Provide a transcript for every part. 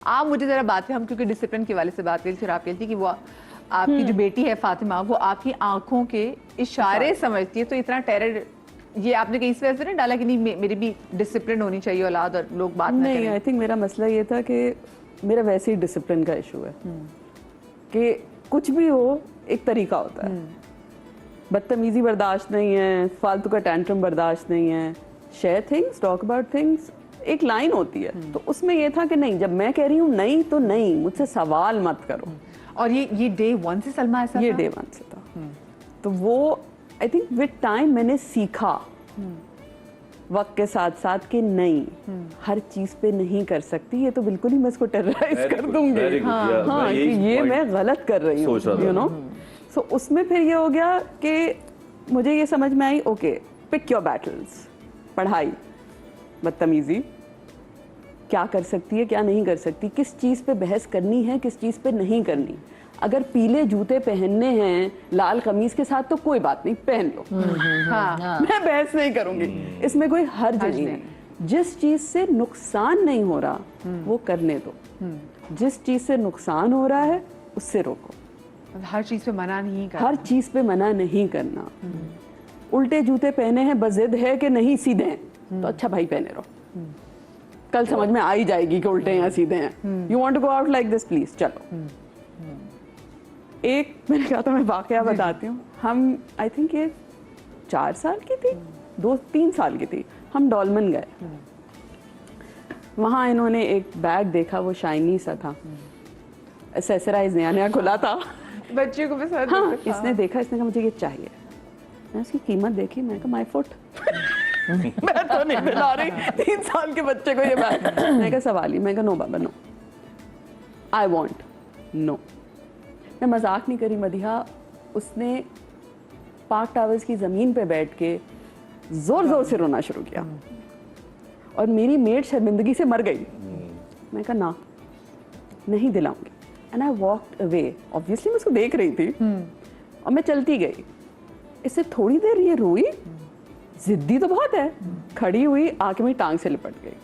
आप मुझे जरा बात करें, हम क्योंकि डिसिप्लिन के वाले से बात करी, फिर आप कहती कि वो आपकी जो बेटी है फातिमा, वो आपकी आंखों के इशारे समझती है, तो इतना टेरर ये आपने कहीं इस वजह से नहीं डाला कि नहीं मेरी भी डिसिप्लिन होनी चाहिए औलाद और लोग बात ना करें? नहीं, आई थिंक मेरा मसला ये था कि मेरा वैसे ही डिसिप्लिन का इशू है कि कुछ भी हो एक तरीका होता है। बदतमीजी बर्दाश्त नहीं है, फालतू का टैंट्रम बर्दाश्त नहीं है, share things, talk about things, एक लाइन होती है। तो उसमें ये था कि नहीं, जब मैं कह रही हूँ नहीं तो नहीं, मुझसे सवाल मत करो। और ये डे वन से सलमा ऐसा ये था? डे वन से था। तो वो आई थिंक विद टाइम मैंने सीखा वक्त के साथ साथ कि नहीं, हर चीज पे नहीं कर सकती, ये तो बिल्कुल ही मैं इसको टेरराइज कर दूंगी। हाँ, कि ये मैं गलत कर रही हूँ, यू नो। सो उसमें फिर ये हो गया कि मुझे ये समझ में आई, ओके पिक योर बैटल्स। पढ़ाई, बदतमीजी, क्या कर सकती है क्या नहीं कर सकती, किस चीज़ पे बहस करनी है किस चीज़ पे नहीं करनी। अगर पीले जूते पहनने हैं लाल कमीज के साथ तो कोई बात नहीं, पहन लो। हाँ, मैं बहस नहीं करूंगी, इसमें कोई हर्ज नहीं है। जिस चीज़ से नुकसान नहीं हो रहा वो करने दो, जिस चीज़ से नुकसान हो रहा है उससे रोको। हर चीज़ पे मना नहीं करना, हर चीज़ पे मना नहीं करना। उल्टे जूते पहने हैं, बजिद है कि नहीं सीधे हैं, तो अच्छा भाई पहने रहो, कल समझ में आ ही जाएगी कि उल्टे हैं या सीधे हैं। You want to go out like this, please चलो। एक मैंने कहा था मैं वाकया बताती हूँ। हम आई थिंक ये 4 साल की थी, 2-3 साल की थी, हम डॉलमन गए। वहाँ इन्होंने एक बैग देखा, वो शाइनी सा था, एसेसराइज नया नया खुला था, बच्चे को पसंद। हाँ, इसने देखा, इसने कहा मुझे ये चाहिए। मैं उसकी कीमत देखी, मैं कहा माय फुट मैं तो नहीं दिला रही 3 साल के बच्चे को ये बैग। मैं कहा सवाल ही, मैं कहा नो बाबा नो, आई वांट नो। मैं मजाक नहीं करी मदिहा, उसने पार्क टावर्स की ज़मीन पे बैठ के जोर जोर से रोना शुरू किया और मेरी मेड शर्मिंदगी से मर गई। मैं कहा ना, नहीं दिलाऊंगी, and I walked away. Obviously मैं उसको देख रही थी और मैं चलती गई। इससे थोड़ी देर ये रोई, जिद्दी तो बहुत है, खड़ी हुई, आके मेरी टांग से लिपट गई।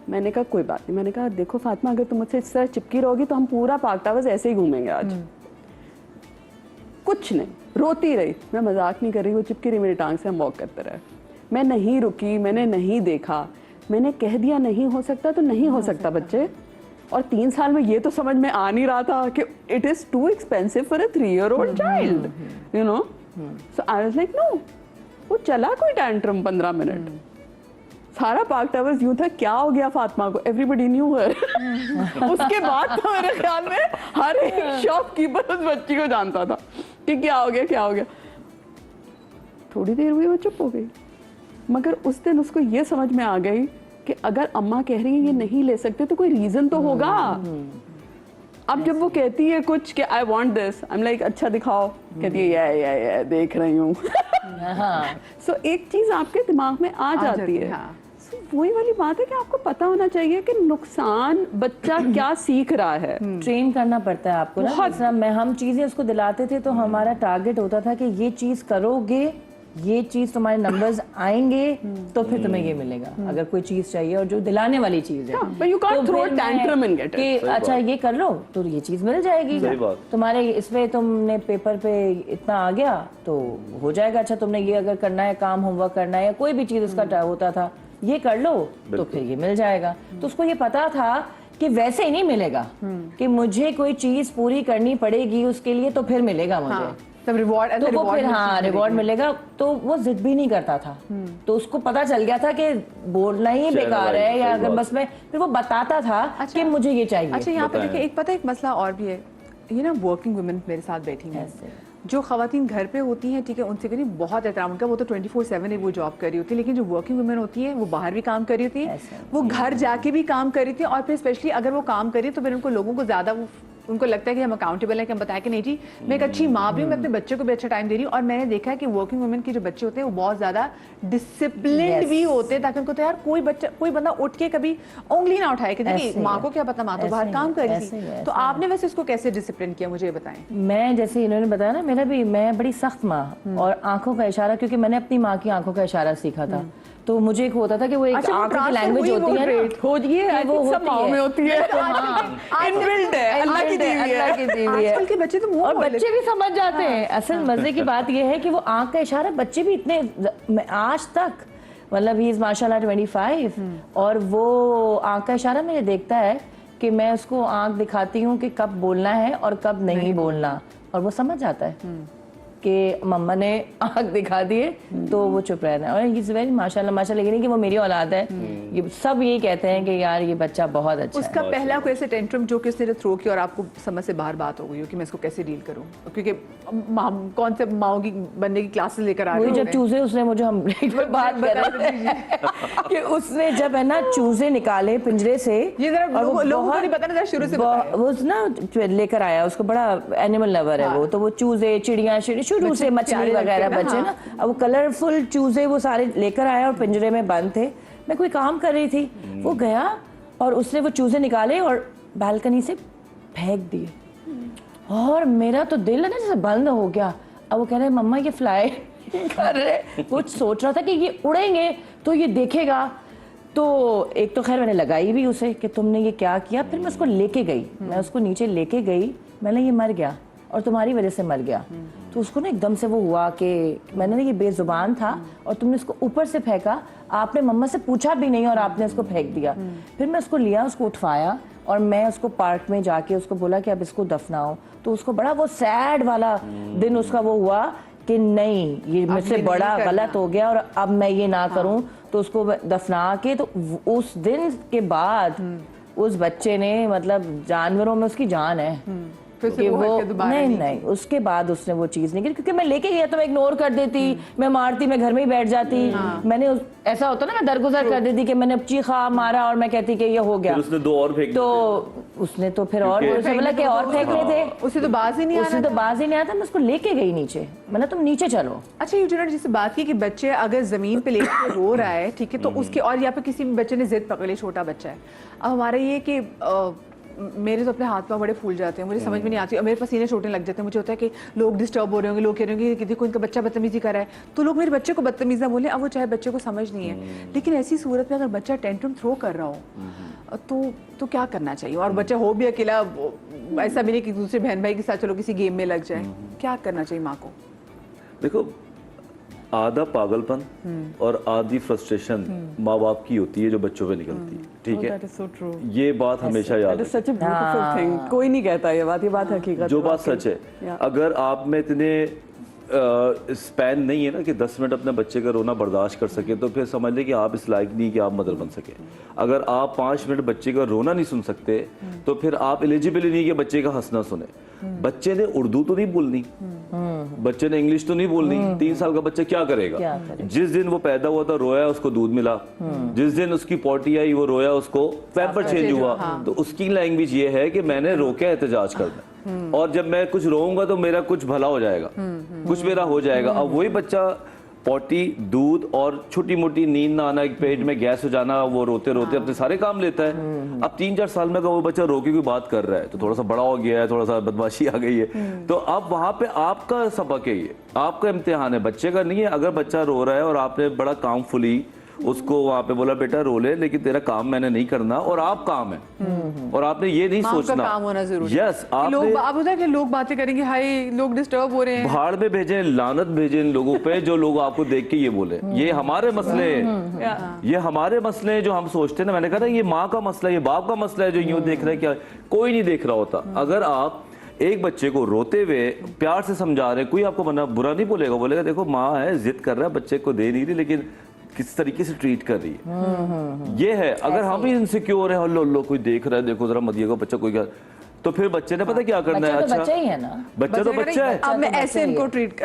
मैंने कहा कोई बात नहीं, मैंने कहा देखो फातिमा, अगर तुम मुझसे इस तरह चिपकी रहोगी तो हम पूरा पार्क टावर्स ऐसे ही घूमेंगे आज। कुछ नहीं, रोती रही, मैं मजाक नहीं कर रही, वो चिपकी रही मेरी टांग से, हम वॉक करते रहे। मैं नहीं रुकी, मैंने नहीं देखा, मैंने कह दिया नहीं हो सकता तो नहीं हो सकता बच्चे। और 3 साल में ये तो समझ में आ नहीं रहा था कि it is too expensive for a 3-year-old child, you know. So I was like no. वो चला कोई टैंट्रम 15 मिनट, सारा पार्क टावर्स यूं था क्या हो गया फातिमा को, एवरीबडी न्यू हर। उसके बाद तो मेरे ख्याल में हर एक शॉपकीपर उस बच्ची को जानता था कि क्या हो गया क्या हो गया। थोड़ी देर हुई वो चुप हो गई, मगर उस दिन उसको ये समझ में आ गई कि अगर अम्मा कह रही है ये नहीं ले सकते तो कोई रीजन तो होगा। अब जब वो कहती है कुछ कि I want this, I am like अच्छा दिखाओ, कहती है या देख रही हूँ। सो एक चीज आपके दिमाग में आ जाती है। So, वही वाली बात है कि आपको पता होना चाहिए कि नुकसान बच्चा क्या सीख रहा है। ट्रेन करना पड़ता है आपको ना। हम चीजें उसको दिलाते थे तो हमारा टारगेट होता था कि ये चीज करोगे, ये चीज तुम्हारे नंबर्स आएंगे तो फिर तुम्हें ये मिलेगा, अगर कोई चीज चाहिए और जो दिलाने वाली चीज है। But you can't throw a tantrum and get it. कि अच्छा ये कर लो तो ये चीज मिल जाएगी तुम्हारे इसमें, तुमने पेपर पे इतना आ गया तो हो जाएगा। अच्छा तुमने ये अगर करना है, काम होमवर्क करना है या कोई भी चीज उसका होता था, ये कर लो तो फिर ये मिल जाएगा। तो उसको ये पता था कि वैसे ही नहीं मिलेगा, कि मुझे कोई चीज पूरी करनी पड़ेगी उसके लिए तो फिर मिलेगा मुझे तब रिवॉर्ड, तो वो फिर रिवॉर्ड मिलेगा। तो वो जिद भी नहीं करता था। तो उसको पता चल गया था कि बोलना ही बेकार है, या अगर बस में फिर वो बताता था कि मुझे ये चाहिए। अच्छा यहाँ पे देखिए एक पता एक मसला और भी है, ये ना वर्किंग वुमेन मेरे साथ बैठी हैं, जो खवातीन घर पे होती हैं, ठीक है, उनसे करीब बहुत एहतराम उनका, वो तो 24/7 वो जॉब कर रही होती है। लेकिन जो वर्किंग वुमेन होती है वो बाहर भी काम कर रही होती है, वो घर जाके भी काम कर रही थी, और फिर स्पेशली अगर वो काम कर रही है तो फिर उनको लोगों को ज़्यादा वो उनको लगता है कि हम अकाउंटेबल हैं कि हम बताएं कि नहीं जी मैं एक अच्छी माँ भी हूँ, मैं अपने बच्चे को भी अच्छा टाइम दे रही हूँ। और मैंने देखा है कि वर्किंग वुमेन के जो बच्चे होते हैं वो बहुत ज्यादा डिसिप्लिन्ड भी होते हैं, ताकि उनको तो यार कोई बंदा उठ के कभी उंगली ना उठाए कि देखिए माँ को क्या पता, माँ तो बाहर काम कर रही थी। तो आपने वैसे उसको कैसे डिसिप्लिन किया, मुझे बताएं। मैं जैसे इन्होंने बताया ना, मैं बड़ी सख्त माँ और आंखों का इशारा, क्योंकि मैंने अपनी माँ की आंखों का इशारा सीखा था। तो मुझे एक होता था कि वो एक आंखों की लैंग्वेज होती है ना, वो होती है, इनबिल्ट है, अल्लाह की दी हुई है। आजकल के बच्चे तो मुंह और बच्चे भी समझ जाते हैं। असल मजे की बात यह है कि वो आंख का इशारा बच्चे भी इतने, आज तक मतलब ही इज माशाल्लाह 25 और वो आंख का इशारा मुझे देखता है कि मैं उसको आंख दिखाती हूँ कि कब बोलना है और कब नहीं बोलना, और वो समझ जाता है कि मम्मा ने आंख दिखा दिए तो वो चुप रहना है। और इट्स वेरी माशाल्लाह, लेकिन नहीं कि वो मेरी औलाद है, ये सब ये कहते हैं कि यार ये बच्चा बहुत अच्छा उसका है। पहला कोई ऐसे टेंट्रम जो कि उसने थ्रो किया और आपको समझ से बाहर बात हो गई हो कि मैं इसको कैसे डील करूं, क्योंकि कौन से माओ की बनने की क्लासेस लेकर आ रहे जब चूजे उसने मुझे हम बात कर रहे थे कि उसने जब है ना चूजे निकाले पिंजरे से, ये जरा लोगों को नहीं पता ना, शुरू से वो ना लेकर आया, उसको बड़ा एनिमल लवर है वो, तो वो चूजे चिड़िया शुरू से मछली वगैरह बचे ना, अब वो कलरफुल चूजे वो सारे लेकर आया और पिंजरे में बंद थे। मैं कोई काम कर रही थी, वो गया और उसने वो चूजे निकाले और बालकनी से फेंक दिए, और मेरा तो दिल है ना जैसे बंद हो गया। अब वो कह रहे मम्मा ये फ्लाई कर रहे, वो सोच रहा था कि ये उड़ेंगे तो ये देखेगा। तो एक तो खैर मैंने लगाई भी उसे कि तुमने ये क्या किया। फिर मैं उसको लेके गई, मैं उसको नीचे लेके गई, मैंने ये मर गया और तुम्हारी वजह से मर गया। तो उसको ना एकदम से वो हुआ कि मैंने ना ये बेजुबान था और तुमने इसको ऊपर से फेंका, आपने मम्मा से पूछा भी नहीं और आपने इसको फेंक दिया। फिर मैं उसको लिया, उसको उठवाया और मैं उसको पार्क में जाके उसको बोला कि अब इसको दफनाओ। तो उसको बड़ा वो सैड वाला दिन उसका वो हुआ कि नहीं ये मुझसे बड़ा गलत हो गया और अब मैं ये ना करूं। तो उसको दफना के, तो उस दिन के बाद उस बच्चे ने मतलब जानवरों में उसकी जान है कि वो नहीं उसके बाद उसने वो चीज नहीं की, क्योंकि मैं लेके गया तो मैं इग्नोर कर देती, मैं मारती, मैं घर में ही बैठ जाती। मैंने ऐसा होता ना, मैं दरगुजर कर देती कि मैंने चीखा मारा और मैं कहती कि ये हो गया। उसने दो और फेंक, तो उसने तो फिर और बोला कि और फेंकने थे, उसे तो बाज ही नहीं आया था। मैं उसको लेके गई नीचे, मैंने तुम नीचे चलो। अच्छा ये जो जिससे बात की कि बच्चे अगर जमीन पे लेके रो रहा है, ठीक है, तो उसके और या फिर किसी बच्चे ने जिद पकड़ ली, छोटा बच्चा है, अब हमारा ये कि मेरे तो अपने हाथ पाँव बड़े फूल जाते हैं, मुझे समझ में नहीं आती, और मेरे पसीने छोटने लग जाते हैं। मुझे होता है कि लोग डिस्टर्ब हो रहे होंगे, लोग कह रहे होंगे कि देखो इनका बच्चा बदतमीजी कर रहा है, तो लोग मेरे बच्चे को बदतमीज ना बोले। अब वो चाहे बच्चे को समझ नहीं है, लेकिन ऐसी सूरत में अगर बच्चा टेंट्रम थ्रो कर रहा हो तो क्या करना चाहिए? और बच्चा हो भी अकेला, ऐसा भी नहीं कि दूसरे बहन भाई के साथ चलो किसी गेम में लग जाए, क्या करना चाहिए माँ को? देखो आधा पागलपन और आधी फ्रस्ट्रेशन माँ बाप की होती है जो बच्चों पे निकलती है, ठीक है? ये बात हमेशा याद रखें। कोई नहीं कहता ये बात हकीकत, जो बात सच है। अगर आप में इतने स्पैन नहीं है ना कि 10 मिनट अपने बच्चे का रोना बर्दाश्त कर सके, तो फिर समझ लें कि आप इस लायक नहीं कि आप मदर बन सके। अगर आप 5 मिनट बच्चे का रोना नहीं सुन सकते, तो फिर आप एलिजिबल ही नहीं कि बच्चे का हंसना सुने। बच्चे ने उर्दू तो नहीं बोलनी, बच्चे ने इंग्लिश तो नहीं बोलनी, 3 साल का बच्चा क्या करेगा? जिस दिन वो पैदा हुआ था रोया, उसको दूध मिला, जिस दिन उसकी पॉटी आई वो रोया, उसको पैम्पर चेंज हुआ, तो उसकी लैंग्वेज ये है कि मैंने रोके एहतजाज करना, और जब मैं कुछ रोऊंगा तो मेरा कुछ भला हो जाएगा, कुछ मेरा हो जाएगा। अब वही बच्चा पॉटी, दूध और छोटी मोटी नींद ना आना, एक पेट में गैस हो जाना, वो रोते रोते अपने सारे काम लेता है। अब 3-4 साल में का वो बच्चा रो के कोई बात कर रहा है तो थोड़ा सा बड़ा हो गया है, थोड़ा सा बदमाशी आ गई है, तो अब वहां पे आपका सबक है, ये आपका इम्तिहान है, बच्चे का नहीं है। अगर बच्चा रो रहा है और आपने बड़ा कामफुली उसको वहां पे बोला बेटा रो ले, लेकिन तेरा काम मैंने नहीं करना और आप काम है, और आपने ये नहीं सोचना काम होना जरूरी। यस, आप होता है कि लोग बातें करेंगे, हाय लोग डिस्टर्ब हो रहे हैं, भाड़ में भेजें, लानत भेजें इन लोगों पे जो लोग आपको देख के ये बोले ये हमारे मसले हैं, ये हमारे मसले हैं जो हम सोचते हैं ना। मैंने कहा था ये माँ का मसला है, ये बाप का मसला है जो यूं देख रहे हैं, क्या कोई नहीं देख रहा होता। अगर आप एक बच्चे को रोते हुए प्यार से समझा रहे, कोई आपको बुरा नहीं बोलेगा, बोलेगा देखो माँ है, जिद कर रहा है, बच्चे को दे नहीं रही, लेकिन किस तरीके से ट्रीट कर रही है, ये है। अगर हम भी इनसिक्योर है, लो कोई देख रहा है, देखो जरा मदिएगा बच्चा कोई क्या, तो फिर बच्चे ने पता क्या करना है? अच्छा बच्चा ही है ना, बच्चा तो बच्चा है। अब मैं ऐसे इनको ट्रीट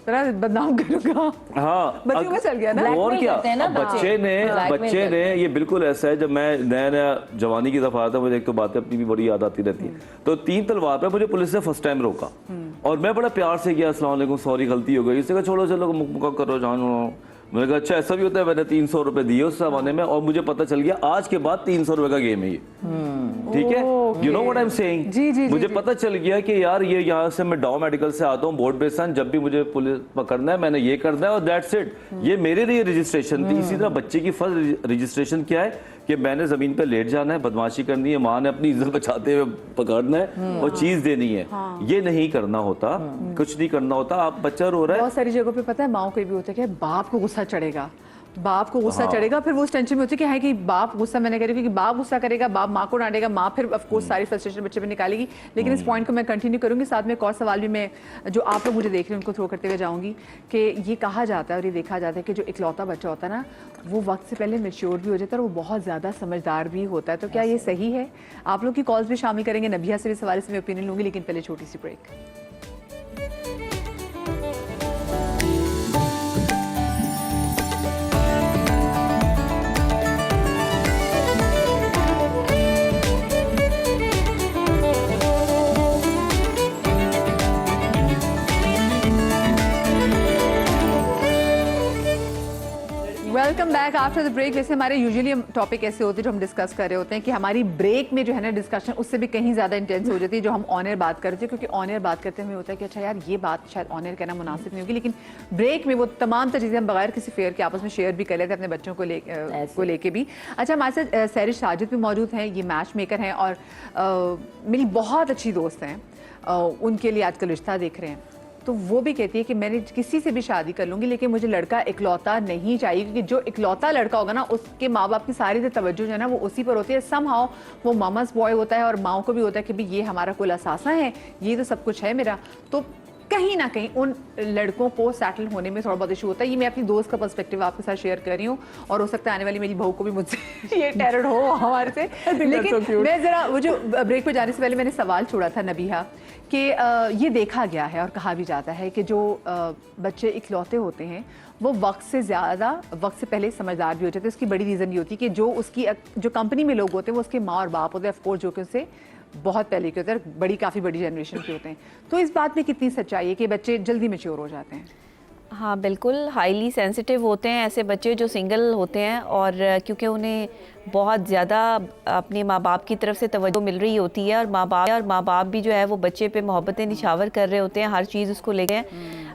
तरह बदनाम करूंगा। हाँ बच्चों में चल गया ना। Blackmail और क्या, करते हैं ना बच्चे ने Blackmail ये बिल्कुल ऐसा है, जब मैं नया नया जवानी की तरफ आया था, मुझे एक तो बातें अपनी भी बड़ी याद आती रहती है, तो 3 तलवार पे मुझे पुलिस ने फर्स्ट टाइम रोका और मैं बड़ा प्यार से किया, अस्सलाम वालेकुम, सॉरी गलती हो गई। इससे कहा छोड़ो चलो मुक्का करो जानो। मैंने कहा अच्छा ऐसा भी होता है। मैंने 300 रुपए दिए उस जमाने में और मुझे पता चल गया आज के बाद 300 रुपए का गेम है ये। ठीक है, you know what I am saying. जी, जी, मुझे जी। पता चल गया कि यार ये यहाँ से मैं डाउ मेडिकल से आता हूँ, बोर्ड बेसन, जब भी मुझे पुलिस पकड़ना है मैंने ये करना है और दैट्स इट। ये मेरे लिए रजिस्ट्रेशन थी। इसी तरह बच्चे की फर्स्ट रजिस्ट्रेशन क्या है कि मैंने जमीन पे लेट जाना है, बदमाशी करनी है, माँ ने अपनी इज्जत बचाते हुए पकड़ना है और चीज देनी है। ये नहीं करना होता, कुछ नहीं करना होता। आप बच्चा रो रहा है, बहुत सारी जगहों पे पता है माओ को भी होता है कि बाप को गुस्सा चढ़ेगा, बाप को गुस्सा चढ़ेगा, फिर वो उस टेंशन में होती है कि है कि बाप गुस्सा, मैंने कह रही हूँ कि बाप गुस्सा करेगा, बाप माँ को डांटेगा, माँ फिर ऑफ कोर्स सारी फ्रस्ट्रेशन बच्चे पे निकालेगी। लेकिन इस पॉइंट को मैं कंटिन्यू करूंगी, साथ में एक और सवाल भी मैं जो आप लोग मुझे देख रहे हैं उनको थ्रो करते हुए जाऊंगी कि ये कहा जाता है और ये देखा जाता है कि जो इकलौता बच्चा होता है ना, वो वक्त से पहले मेच्योर भी हो जाता है और वो बहुत ज़्यादा समझदार भी होता है। तो क्या ये सही है? आप लोग की कॉल्स भी शामिल करेंगे, नबिया से भी सवाल से मैं ओपिनियन लूंगी, लेकिन पहले छोटी सी break. Welcome back after the break. वैसे हमारे यूजुअली टॉपिक ऐसे होते हैं जो हम डिस्कस कर रहे होते हैं कि हमारी ब्रेक में जो है ना डिस्कशन उससे भी कहीं ज़्यादा इंटेंस हो जाती है जो हम ऑन एयर बात करते हैं, क्योंकि ऑन एयर बात करते हमें होता है कि अच्छा यार ये बात शायद ऑन एयर कहना मुनासिब नहीं होगी, लेकिन ब्रेक में वो तमाम चीज़ें हम बगैर किसी फेयर के आपस में शेयर भी कर लेते हैं अपने बच्चों को लेके भी। अच्छा, हमारे साथ सैरिश साजिद भी मौजूद हैं, ये मैच मेकर हैं और मेरी बहुत अच्छी दोस्त हैं, उनके लिए आजकल रिश्ता देख रहे हैं। तो वो भी कहती है कि मैंने किसी से भी शादी कर लूंगी लेकिन मुझे लड़का इकलौता नहीं चाहिए, क्योंकि जो इकलौता लड़का होगा ना उसके माँ बाप की सारी जो तवज्जो जो है ना वो उसी पर होती है। समहाउ वो मामा's बॉय होता है और माओ को भी होता है कि भाई ये हमारा कुल असासा है, ये तो सब कुछ है मेरा। तो कहीं ना कहीं उन लड़कों को सेटल होने में थोड़ा बहुत इशू होता है। ये मैं अपनी दोस्त का पर्सपेक्टिव आपके साथ शेयर कर रही हूँ और हो सकता है आने वाली मेरी बहू को भी मुझसे ये टेरर हो हमारे से। लेकिन मैं जरा वो जो ब्रेक पे जाने से पहले मैंने सवाल छोड़ा था नबीहा कि ये देखा गया है और कहा भी जाता है कि जो बच्चे इकलौते होते हैं वो वक्त से पहले समझदार भी हो जाते हैं। इसकी बड़ी रीज़न ये होती है कि जो उसकी जो कंपनी में लोग होते हैं वो उसके माँ और बाप होते हैं, ऑफकोर्स जो कि उससे बहुत पहले के होते हैं, काफ़ी बड़ी जनरेशन के होते हैं। तो इस बात में कितनी सच्चाई है कि बच्चे जल्दी मैच्योर हो जाते हैं? हाँ बिल्कुल, हाईली सेंसिटिव होते हैं ऐसे बच्चे जो सिंगल होते हैं और क्योंकि उन्हें बहुत ज़्यादा अपने माँ बाप की तरफ से तवज्जो मिल रही होती है और माँ बाप भी जो है वो बच्चे पे मोहब्बतें निछावर कर रहे होते हैं, हर चीज़ उसको लेके।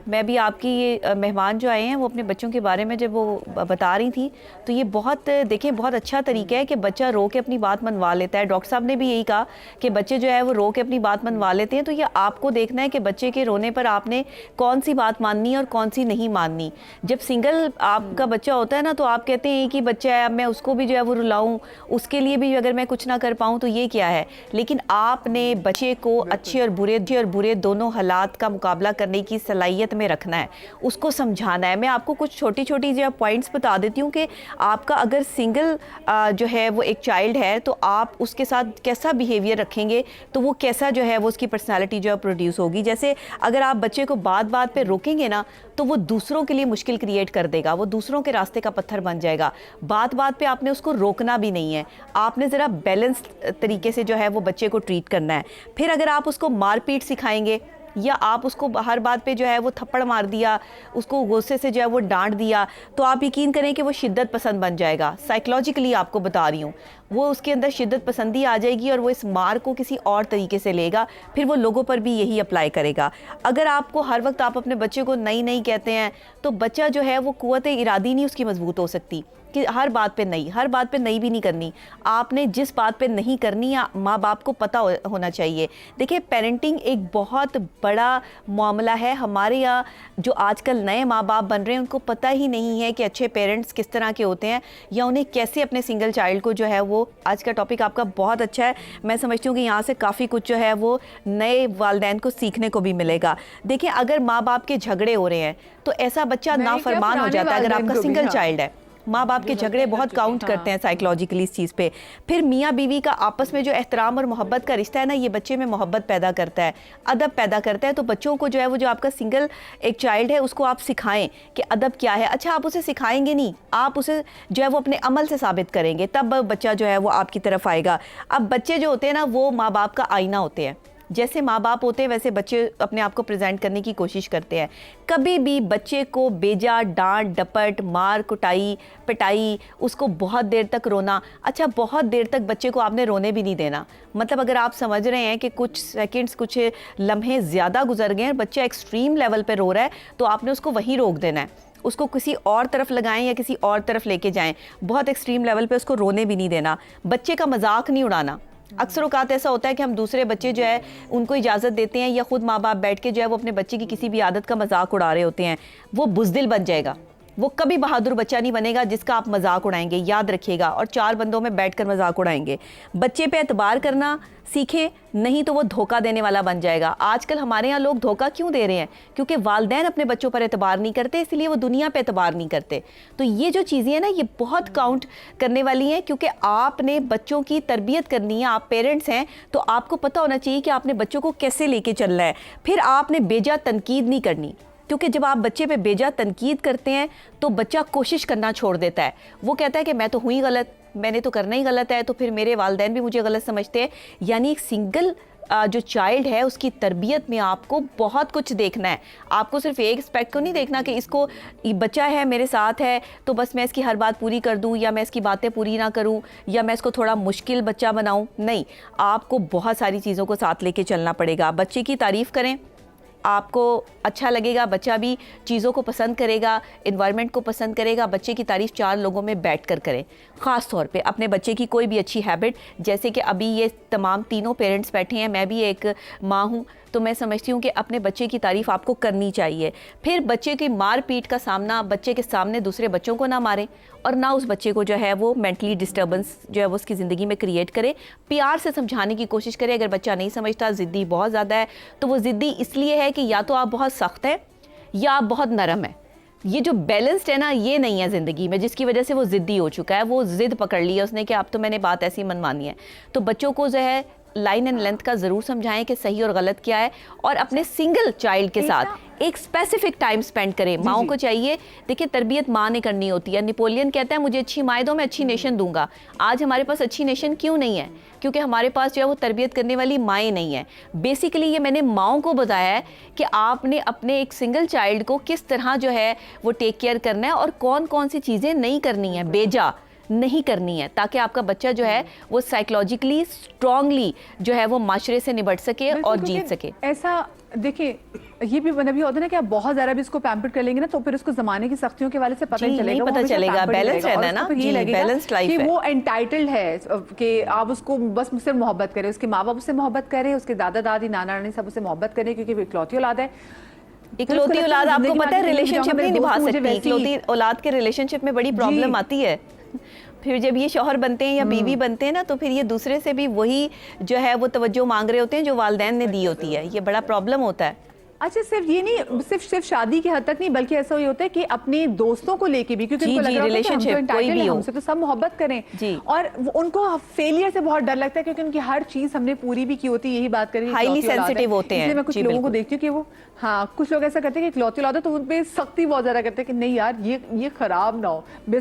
मैं भी आपकी ये मेहमान जो आए हैं वो अपने बच्चों के बारे में जब वो बता रही थी तो ये बहुत देखें बहुत अच्छा तरीका है कि बच्चा रो के अपनी बात मनवा लेता है। डॉक्टर साहब ने भी यही कहा कि बच्चे जो है वो रो के अपनी बात मनवा लेते हैं। तो ये आपको देखना है कि बच्चे के रोने पर आपने कौन सी बात माननी है और कौन सी नहीं माननी। जब सिंगल आपका बच्चा होता है ना तो आप कहते हैं कि बच्चा है, अब मैं उसको भी जो है वो रुलाऊं, उसके लिए भी अगर मैं कुछ ना कर पाऊं तो ये क्या है। लेकिन आपने बच्चे को अच्छे और बुरे दोनों हालात का मुकाबला करने की सलाहियत में रखना है, उसको समझाना है। मैं आपको कुछ छोटी छोटी जो पॉइंट्स बता देती हूँ कि आपका अगर सिंगल जो है वो एक चाइल्ड है तो आप उसके साथ कैसा बिहेवियर रखेंगे तो वो कैसा जो है वो उसकी पर्सनालिटी जो है प्रोड्यूस होगी। जैसे अगर आप बच्चे को बात पे रोकेंगे ना तो वो दूसरों के लिए मुश्किल क्रिएट कर देगा, वो दूसरों के रास्ते का पत्थर बन जाएगा। बात पे आपने उसको रोकना भी नहीं है, आपने ज़रा बैलेंस तरीके से जो है वो बच्चे को ट्रीट करना है। फिर अगर आप उसको मारपीट सिखाएंगे या आप उसको हर बात पे जो है वो थप्पड़ मार दिया, उसको गुस्से से जो है वो डांट दिया, तो आप यकीन करें कि वो शिद्दत पसंद बन जाएगा। साइकोलॉजिकली आपको बता रही हूँ, वो उसके अंदर शिद्दत पसंदी आ जाएगी और वो इस मार को किसी और तरीके से लेगा, फिर वो लोगों पर भी यही अप्लाई करेगा। अगर आपको हर वक्त आप अपने बच्चे को नहीं कहते हैं तो बच्चा जो है वो कुव्वत इरादी नहीं उसकी मजबूत हो सकती कि हर बात पे नहीं भी नहीं करनी। आपने जिस बात पे नहीं करनी या माँ बाप को पता होना चाहिए। देखिए, पेरेंटिंग एक बहुत बड़ा मामला है। हमारे यहाँ जो आजकल नए माँ बाप बन रहे हैं उनको पता ही नहीं है कि अच्छे पेरेंट्स किस तरह के होते हैं या उन्हें कैसे अपने सिंगल चाइल्ड को जो है वो। आज का टॉपिक आपका बहुत अच्छा है, मैं समझती हूँ कि यहाँ से काफ़ी कुछ जो है वो नए वालिदैन को सीखने को भी मिलेगा। देखिए, अगर माँ बाप के झगड़े हो रहे हैं तो ऐसा बच्चा नाफरमान हो जाता है। अगर आपका सिंगल चाइल्ड है माँ बाप के झगड़े बहुत काउंट करते हैं साइकोलॉजिकली इस चीज़ पे। फिर मियाँ बीवी का आपस में जो एहतराम और मोहब्बत का रिश्ता है ना, ये बच्चे में मोहब्बत पैदा करता है, अदब पैदा करता है। तो बच्चों को जो है वो जो आपका सिंगल एक चाइल्ड है उसको आप सिखाएं कि अदब क्या है। अच्छा, आप उसे सिखाएंगे नहीं, आप उसे जो है वो अपने अमल से साबित करेंगे, तब बच्चा जो है वो आपकी तरफ आएगा। अब बच्चे जो होते हैं ना वो माँ बाप का आईना होते हैं। जैसे माँ बाप होते हैं वैसे बच्चे अपने आप को प्रेजेंट करने की कोशिश करते हैं। कभी भी बच्चे को बेजा डांट डपट मार कुटाई पिटाई, उसको बहुत देर तक रोना, अच्छा बहुत देर तक बच्चे को आपने रोने भी नहीं देना। मतलब अगर आप समझ रहे हैं कि कुछ सेकंड्स कुछ लम्हे ज़्यादा गुजर गए हैं, बच्चा एक्सट्रीम लेवल पर रो रहा है, तो आपने उसको वहीं रोक देना है। उसको किसी और तरफ लगाएं या किसी और तरफ लेके जाएं। बहुत एक्सट्रीम लेवल पे उसको रोने भी नहीं देना। बच्चे का मजाक नहीं उड़ाना। अक्सर औकात ऐसा होता है कि हम दूसरे बच्चे जो है उनको इजाज़त देते हैं या ख़ुद माँ बाप बैठ के जो है वो अपने बच्चे की किसी भी आदत का मजाक उड़ा रहे होते हैं। वो बुज़दिल बन जाएगा, वो कभी बहादुर बच्चा नहीं बनेगा जिसका आप मजाक उड़ाएंगे, याद रखिएगा। और 4 बंदों में बैठकर मजाक उड़ाएंगे। बच्चे पे एतबार करना सीखे, नहीं तो वो धोखा देने वाला बन जाएगा। आजकल हमारे यहाँ लोग धोखा क्यों दे रहे हैं? क्योंकि वालिदैन अपने बच्चों पर एतबार नहीं करते, इसलिए वो दुनिया पे एतबार नहीं करते। तो ये जो चीज़ें हैं ना, ये बहुत काउंट करने वाली हैं, क्योंकि आपने बच्चों की तरबियत करनी है। आप पेरेंट्स हैं तो आपको पता होना चाहिए कि आपने बच्चों को कैसे लेके चलना है। फिर आपने बेजा तनकीद नहीं करनी, क्योंकि जब आप बच्चे पे बेजा तनकीद करते हैं तो बच्चा कोशिश करना छोड़ देता है। वो कहता है कि मैं तो हुई गलत, मैंने तो करना ही गलत है, तो फिर मेरे वालिदैन भी मुझे गलत समझते हैं। यानी एक सिंगल जो चाइल्ड है उसकी तरबियत में आपको बहुत कुछ देखना है। आपको सिर्फ एक एस्पेक्ट को नहीं देखना कि इसको बच्चा है मेरे साथ है तो बस मैं इसकी हर बात पूरी कर दूं, या मैं इसकी बातें पूरी ना करूं, या मैं इसको थोड़ा मुश्किल बच्चा बनाऊं। नहीं, आपको बहुत सारी चीज़ों को साथ लेके चलना पड़ेगा। बच्चे की तारीफ़ करें, आपको अच्छा लगेगा, बच्चा भी चीज़ों को पसंद करेगा, इन्वायरमेंट को पसंद करेगा। बच्चे की तारीफ़ 4 लोगों में बैठ कर करें। ख़ास तौर पे अपने बच्चे की कोई भी अच्छी हैबिट, जैसे कि अभी ये तमाम तीनों पेरेंट्स बैठे हैं, मैं भी एक माँ हूँ, तो मैं समझती हूँ कि अपने बच्चे की तारीफ़ आपको करनी चाहिए। फिर बच्चे की मार पीट का सामना, बच्चे के सामने दूसरे बच्चों को ना मारें और ना उस बच्चे को जो है वो मेंटली डिस्टर्बेंस जो है वो उसकी ज़िंदगी में क्रिएट करे। प्यार से समझाने की कोशिश करें। अगर बच्चा नहीं समझता, ज़िद्दी बहुत ज़्यादा है, तो वो ज़िद्दी इसलिए है कि या तो आप बहुत सख्त हैं या आप बहुत नरम है। ये जो बैलेंस्ड है ना, ये नहीं है ज़िंदगी में, जिसकी वजह से वो ज़िद्दी हो चुका है। वो ज़िद पकड़ ली है उसने कि अब तो मैंने बात ऐसी मनमानी है। तो बच्चों को जो है लाइन एंड लेंथ का ज़रूर समझाएं कि सही और गलत क्या है, और अपने सिंगल चाइल्ड के साथ एक स्पेसिफिक टाइम स्पेंड करें। माओं को चाहिए, देखिए तरबियत माँ ने करनी होती है। नेपोलियन कहता है मुझे अच्छी माएँ दो, मैं अच्छी नेशन दूंगा। आज हमारे पास अच्छी नेशन क्यों नहीं है? क्योंकि हमारे पास जो है वो तरबियत करने वाली माएँ नहीं है। बेसिकली ये मैंने माओं को बताया है कि आपने अपने एक सिंगल चाइल्ड को किस तरह जो है वो टेक केयर करना है और कौन कौन सी चीज़ें नहीं करनी है, बेजा नहीं करनी है, ताकि आपका बच्चा जो है वो साइकोलॉजिकली स्ट्रांगली जो है वो माशरे से निपट सके और जीत सके। ऐसा देखिए, ये भी मतलब ये होता है ना कि आप बहुत ज़्यादा भी इसको पैम्पर्ड कर लेंगे ना, तो फिर उसको ज़माने की सख्तियों के वाले से पता नहीं चलेगा, नहीं पता चलेगा। बैलेंस रहना है ना, बैलेंस्ड लाइफ है कि वो एंटाइटल्ड है कि आप उसको बस मुझसे मोहब्बत करें, उसके माँ बाप उससे मोहब्बत करें, उसके दादा दादी नाना नानी सब उससे मोहब्बत करें, क्योंकि वो इकलौती औलाद है। इकलौती औलाद आपको पता है रिलेशनशिप नहीं निभा सकती। इकलौती औलाद के रिलेशनशिप में बड़ी प्रॉब्लम आती है। फिर जब ये शौहर बनते हैं या बीवी बनते हैं ना, तो फिर ये दूसरे से भी वही जो है वो तवज्जो मांग रहे होते हैं जो वालिदैन ने दी होती है। ये बड़ा प्रॉब्लम होता है। अच्छा, सिर्फ ये नहीं, सिर्फ शादी की हद तक नहीं, बल्कि ऐसा ही होता है कि अपने दोस्तों को लेके भी, क्योंकि उनको लग रहा होता है कि हम तो entitled हैं, हमसे तो सब मोहब्बत करें जी। और उनको फेलियर से बहुत डर लगता है, क्योंकि उनकी हर चीज हमने पूरी भी की होती है। यही बात करें, हाईली सेंसिटिव होते हैं। इसलिए मैं कुछ लोगों को देखती हूँ कि वो, हाँ, कुछ लोग ऐसा करते हैं कि इकलौती औलाद है तो उन पे सख्ती बहुत ज्यादा करते हैं कि नहीं यार ये खराब ना हो।